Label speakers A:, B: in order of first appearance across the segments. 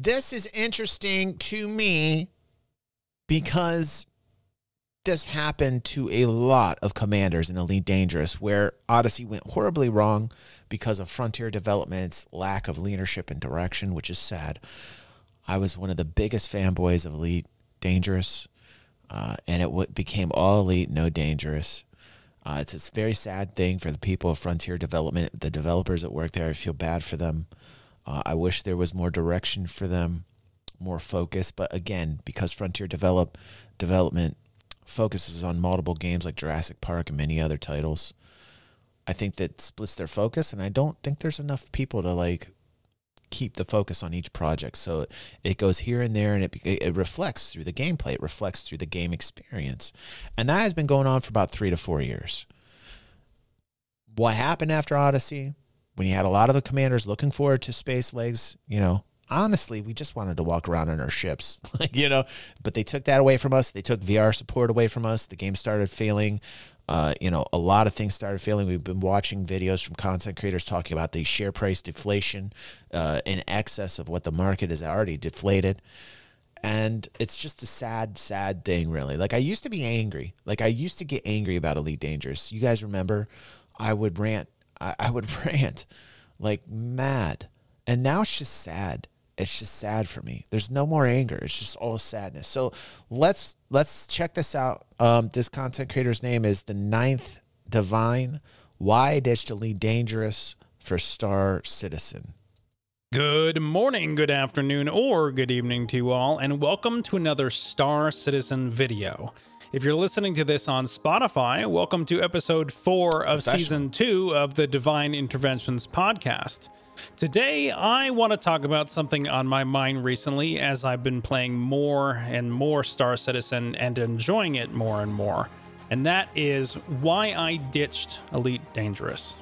A: This is interesting to me because this happened to a lot of commanders in Elite Dangerous, where Odyssey went horribly wrong because of Frontier Development's lack of leadership and direction, which is sad. I was one of the biggest fanboys of Elite Dangerous, and it became all Elite, no Dangerous. It's a very sad thing for the people of Frontier Development, the developers that work there. I feel bad for them. I wish there was more direction for them, more focus. But again, because Frontier Development focuses on multiple games like Jurassic Park and many other titles, I think that splits their focus, and I don't think there's enough people to like keep the focus on each project. So it goes here and there, and it reflects through the gameplay. It reflects through the game experience. And that has been going on for about 3 to 4 years. What happened after Odyssey, when you had a lot of the commanders looking forward to Space Legs, you know, honestly, we just wanted to walk around in our ships, you know, but they took that away from us. They took VR support away from us. The game started failing. You know, a lot of things started failing. We've been watching videos from content creators talking about the share price deflation in excess of what the market has already deflated. And it's just a sad, sad thing, really. Like, I used to be angry. Like, I used to get angry about Elite Dangerous. You guys remember? I would rant. I would rant like mad. And now it's just sad. It's just sad for me. There's no more anger. It's just all sadness. So let's check this out. This content creator's name is The Ninth Divine. Why ditched Elite Dangerous for Star Citizen?
B: Good morning, good afternoon, or good evening to you all, and welcome to another Star Citizen video. If you're listening to this on Spotify, welcome to episode 4 of season 2 of the Divine Interventions podcast. Today, I want to talk about something on my mind recently as I've been playing more and more Star Citizen and enjoying it more and more, and that is why I ditched Elite Dangerous.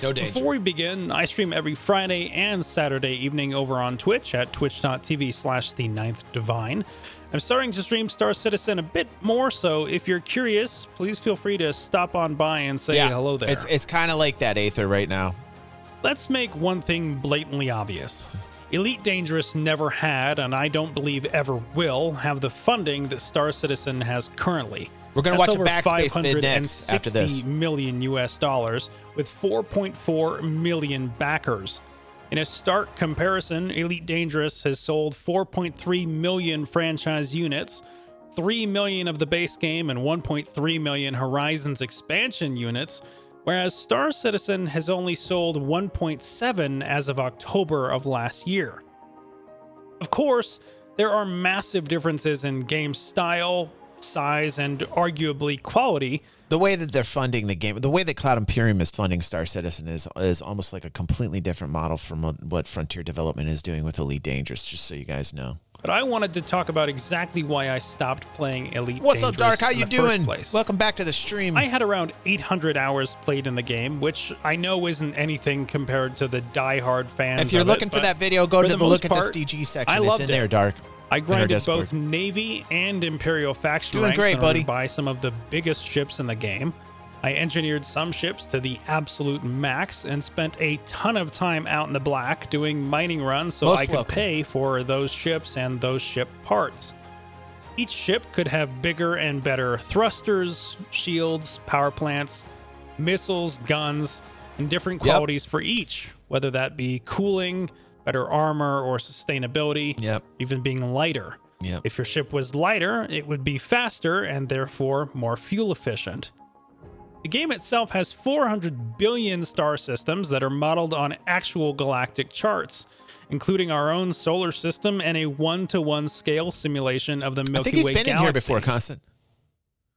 A: No danger.
B: Before we begin, I stream every Friday and Saturday evening over on Twitch at twitch.tv/the9thdivine. I'm starting to stream Star Citizen a bit more, so if you're curious, please feel free to stop on by and say hello there.
A: It's kind of like that, Aether, right now.
B: Let's make one thing blatantly obvious. Elite Dangerous never had, and I don't believe ever will, have the funding that Star Citizen has currently.
A: We're going to watch a Backspace vid next after this.
B: $560 million US, with 4.4 million backers. In a stark comparison, Elite Dangerous has sold 4.3 million franchise units, 3 million of the base game, and 1.3 million Horizons expansion units, whereas Star Citizen has only sold 1.7 as of October of last year. Of course, there are massive differences in game style, size, and arguably quality.
A: The way that they're funding the game, the way that Cloud Imperium is funding Star Citizen is almost like a completely different model from what Frontier Development is doing with Elite Dangerous, just so you guys know.
B: But I wanted to talk about exactly why I stopped playing Elite Dangerous.
A: What's up, Dark? How you doing?
B: Place.
A: Welcome back to the stream.
B: I had around 800 hours played in the game, which I know isn't anything compared to the die-hard fans.
A: If you're looking for that video, go to the look at this DG section. It's in there, Dark.
B: I grinded both Navy and Imperial faction ranks in order to buy some of the biggest ships in the game. I engineered some ships to the absolute max and spent a ton of time out in the black doing mining runs so I could pay for those ships and those ship parts. Each ship could have bigger and better thrusters, shields, power plants, missiles, guns, and different qualities for each, whether that be cooling, better armor, or sustainability, even being lighter. If your ship was lighter, it would be faster and therefore more fuel efficient. The game itself has 400 billion star systems that are modeled on actual galactic charts, including our own solar system and a 1-to-1 scale simulation of the Milky Way galaxy.
A: I think he's been in here before, Constant.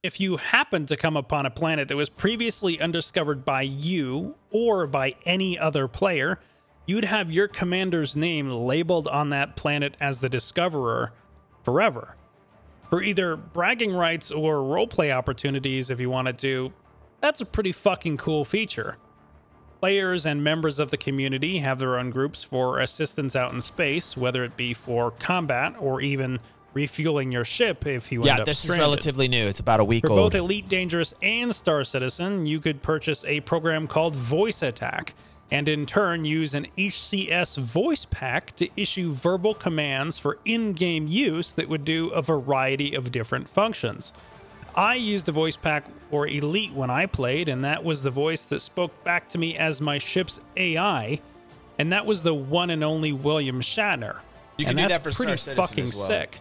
B: If you happen to come upon a planet that was previously undiscovered by you or by any other player, you'd have your commander's name labeled on that planet as the discoverer forever. For either bragging rights or roleplay opportunities if you wanted to, that's a pretty fucking cool feature. Players and members of the community have their own groups for assistance out in space, whether it be for combat or even refueling your ship if you end up
A: this
B: stranded.
A: Is relatively new. It's about a week
B: old.
A: For
B: both Elite Dangerous and Star Citizen, you could purchase a program called Voice Attack, and in turn use an HCS voice pack to issue verbal commands for in-game use that would do a variety of different functions. I used the voice pack for Elite when I played, and that was the voice that spoke back to me as my ship's AI, and that was the one and only William Shatner.
A: You can do that for
B: pretty
A: Star Citizen
B: fucking
A: as well.
B: sick.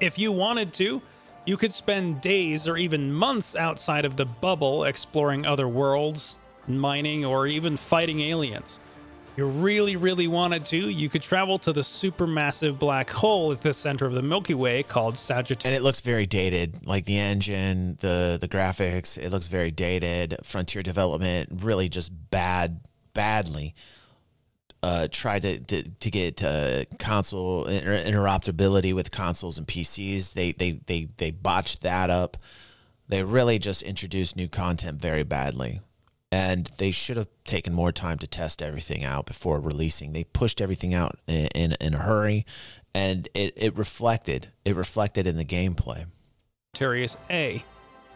B: If you wanted to, you could spend days or even months outside of the bubble exploring other worlds, mining, or even fighting aliens. If you really, really wanted to, you could travel to the supermassive black hole at the center of the Milky Way called Sagittarius.
A: And it looks very dated, like the engine, the graphics, it looks very dated. Frontier development really just badly tried to get console interoperability with consoles and PCs. They botched that up. They really just introduced new content very badly. And they should have taken more time to test everything out before releasing. They pushed everything out in a hurry, and it reflected in the gameplay.
B: Sagittarius A.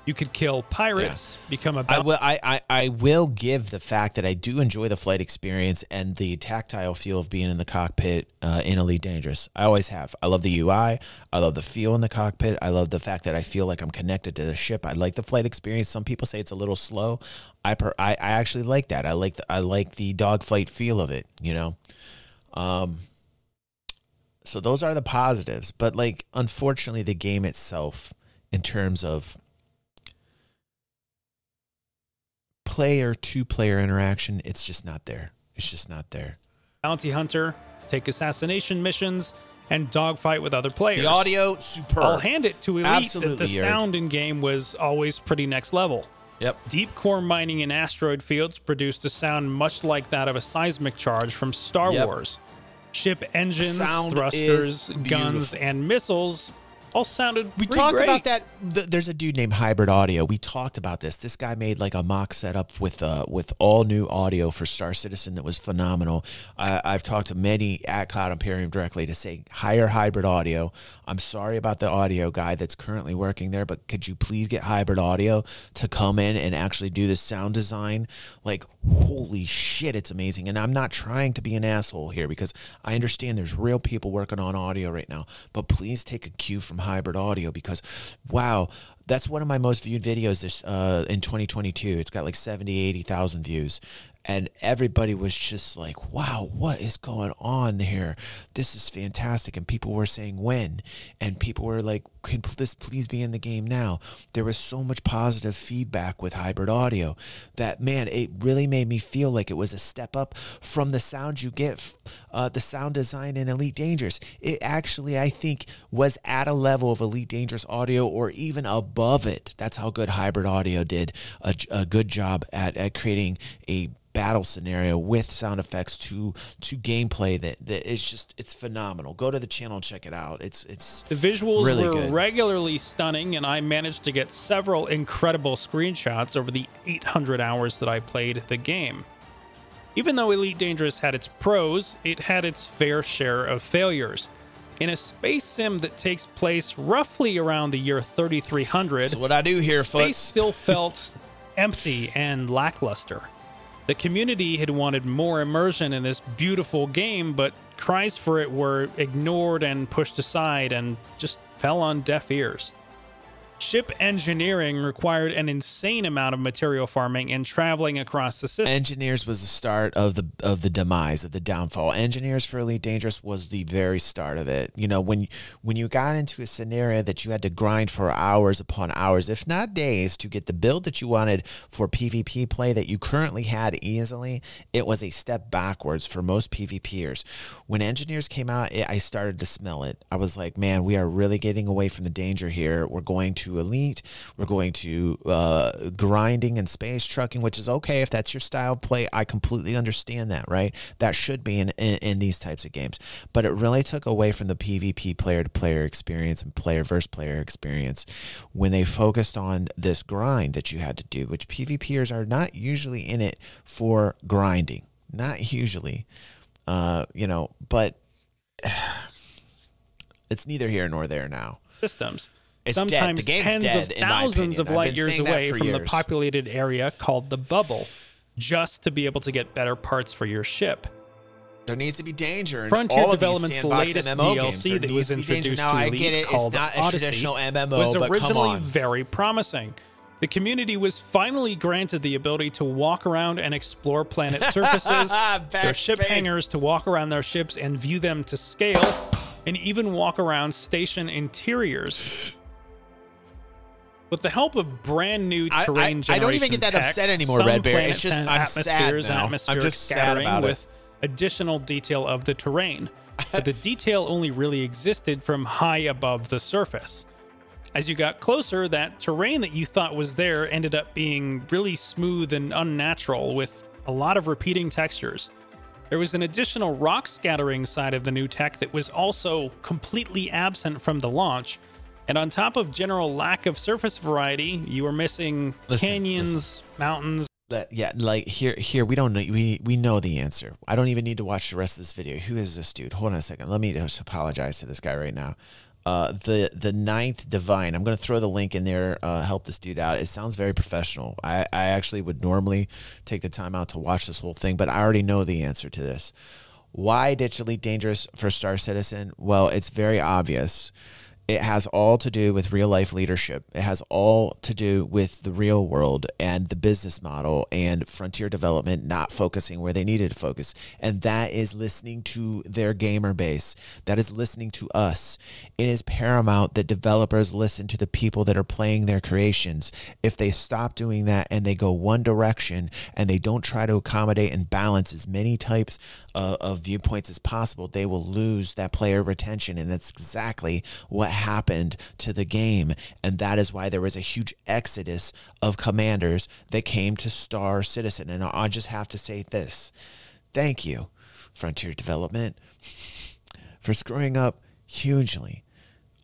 B: You could kill pirates, become a...
A: I will give the fact that I do enjoy the flight experience and the tactile feel of being in the cockpit in Elite Dangerous. I always have. I love the UI. I love the feel in the cockpit. I love the fact that I feel like I'm connected to the ship. I like the flight experience. Some people say it's a little slow. I actually like that. I like the dogfight feel of it, you know? So those are the positives. But, like, unfortunately, the game itself, in terms of player-to-player interaction, it's just not there. It's just not there.
B: Bounty hunter, take assassination missions, and dogfight with other players.
A: The audio, superb.
B: I'll hand it to Elite.
A: Absolutely,
B: that the sound in game was always pretty next level.
A: Yep.
B: Deep core mining in asteroid fields produced a sound much like that of a seismic charge from Star Wars. Ship engines, thrusters, guns, and missiles all sounded
A: We
B: pretty
A: talked
B: great.
A: about that. There's a dude named Hybrid Audio. We talked about this. This guy made like a mock setup with all new audio for Star Citizen that was phenomenal. I've talked to many at Cloud Imperium directly to say, hire Hybrid Audio. I'm sorry about the audio guy that's currently working there, but could you please get Hybrid Audio to come in and actually do the sound design? Like, holy shit, it's amazing. And I'm not trying to be an asshole here, because I understand there's real people working on audio right now, but please take a cue from Hybrid Audio, because wow, that's one of my most viewed videos this in 2022. It's got like 80,000 views, and everybody was just like, wow, what is going on here? This is fantastic. And people were saying when, and people were like, can this please be in the game now? There was so much positive feedback with Hybrid Audio that, man, it really made me feel like it was a step up from the sound you get, the sound design in Elite Dangerous. It actually, I think, was at a level of Elite Dangerous audio or even above it. That's how good Hybrid Audio did a good job at creating a battle scenario with sound effects to gameplay that is just, it's phenomenal. Go to the channel and check it out. It's
B: the visuals
A: really
B: were
A: good.
B: Regularly stunning, and I managed to get several incredible screenshots over the 800 hours that I played the game. Even though Elite Dangerous had its pros, it had its fair share of failures. In a space sim that takes place roughly around the year 3300,
A: so what I do here,
B: space still felt empty and lackluster. The community had wanted more immersion in this beautiful game, but cries for it were ignored and pushed aside and just fell on deaf ears. Ship engineering required an insane amount of material farming and traveling across the system.
A: Engineers was the start of the demise, of the downfall. Engineers for Elite Dangerous was the very start of it. You know, when you got into a scenario that you had to grind for hours upon hours, if not days, to get the build that you wanted for PvP play that you currently had easily, it was a step backwards for most PvPers. When Engineers came out, I started to smell it. I was like, man, we are really getting away from the danger here. We're going to Elite, we're going to grinding and space trucking, which is okay if that's your style of play. I completely understand that, right? That should be in these types of games, but it really took away from the PvP player-to-player experience and player-versus-player experience when they focused on this grind that you had to do, which PvPers are not usually in it for grinding, not usually, you know, but it's neither here nor there now.
B: Systems.
A: It's
B: sometimes
A: dead. The game's
B: tens
A: dead,
B: of thousands of light years away from the populated area called the Bubble. just to be able to get better parts for your ship.
A: There needs to be danger in
B: Frontier
A: all
B: Development's
A: of these sandbox
B: latest
A: MMO
B: DLC
A: games.
B: that was introduced
A: now,
B: to
A: I
B: Elite,
A: get it.
B: called
A: It's not a
B: Odyssey,
A: traditional MMO,
B: was
A: but come
B: originally
A: on.
B: very promising. The community was finally granted the ability to walk around and explore planet surfaces, their ship hangars to walk around their ships and view them to scale, and even walk around station interiors. With the help of brand new terrain generation
A: I don't even get that
B: tech,
A: upset anymore,
B: some
A: Red Bear.
B: planets
A: It's just
B: and
A: I'm
B: atmospheres
A: sad
B: and
A: now.
B: atmospheric
A: I'm just sad
B: scattering
A: about
B: with additional detail of the terrain. But the detail only really existed from high above the surface. As you got closer, that terrain that you thought was there ended up being really smooth and unnatural with a lot of repeating textures. There was an additional rock scattering side of the new tech that was also completely absent from the launch. And on top of general lack of surface variety, you were missing canyons, mountains.
A: Yeah, like here we don't know. We know the answer. I don't even need to watch the rest of this video. Who is this dude? Hold on a second. Let me just apologize to this guy right now. The Ninth Divine. I'm going to throw the link in there. Help this dude out. It sounds very professional. I actually would normally take the time out to watch this whole thing, but I already know the answer to this. Why ditch Elite Dangerous for Star Citizen? Well, it's very obvious. It has all to do with real life leadership. It has all to do with the real world and the business model and Frontier Development not focusing where they needed to focus. And that is listening to their gamer base. That is listening to us. It is paramount that developers listen to the people that are playing their creations. If they stop doing that and they go one direction and they don't try to accommodate and balance as many types of viewpoints as possible, they will lose that player retention. And that's exactly what happened to the game. And that is why there was a huge exodus of commanders that came to Star Citizen. And I just have to say this. Thank you, Frontier Development, for screwing up hugely.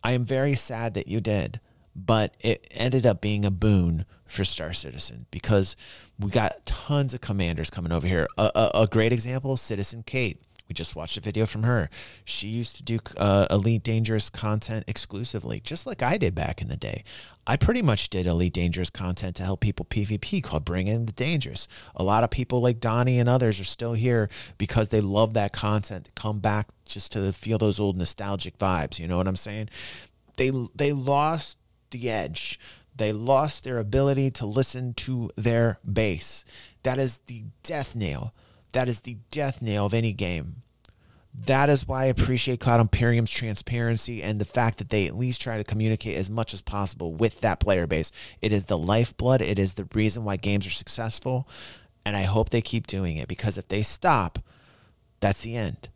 A: I am very sad that you did, but it ended up being a boon for Star Citizen because we got tons of commanders coming over here. A great example, Citizen Kate. We just watched a video from her. She used to do Elite Dangerous content exclusively, just like I did back in the day. I pretty much did Elite Dangerous content to help people PvP called Bring in the Dangerous. A lot of people like Donnie and others are still here because they love that content, to come back just to feel those old nostalgic vibes. You know what I'm saying? They lost the edge. They lost their ability to listen to their base. That is the death nail. That is the death nail of any game. That is why I appreciate Cloud Imperium's transparency and the fact that they at least try to communicate as much as possible with that player base. It is the lifeblood. It is the reason why games are successful. And I hope they keep doing it, because if they stop, that's the end.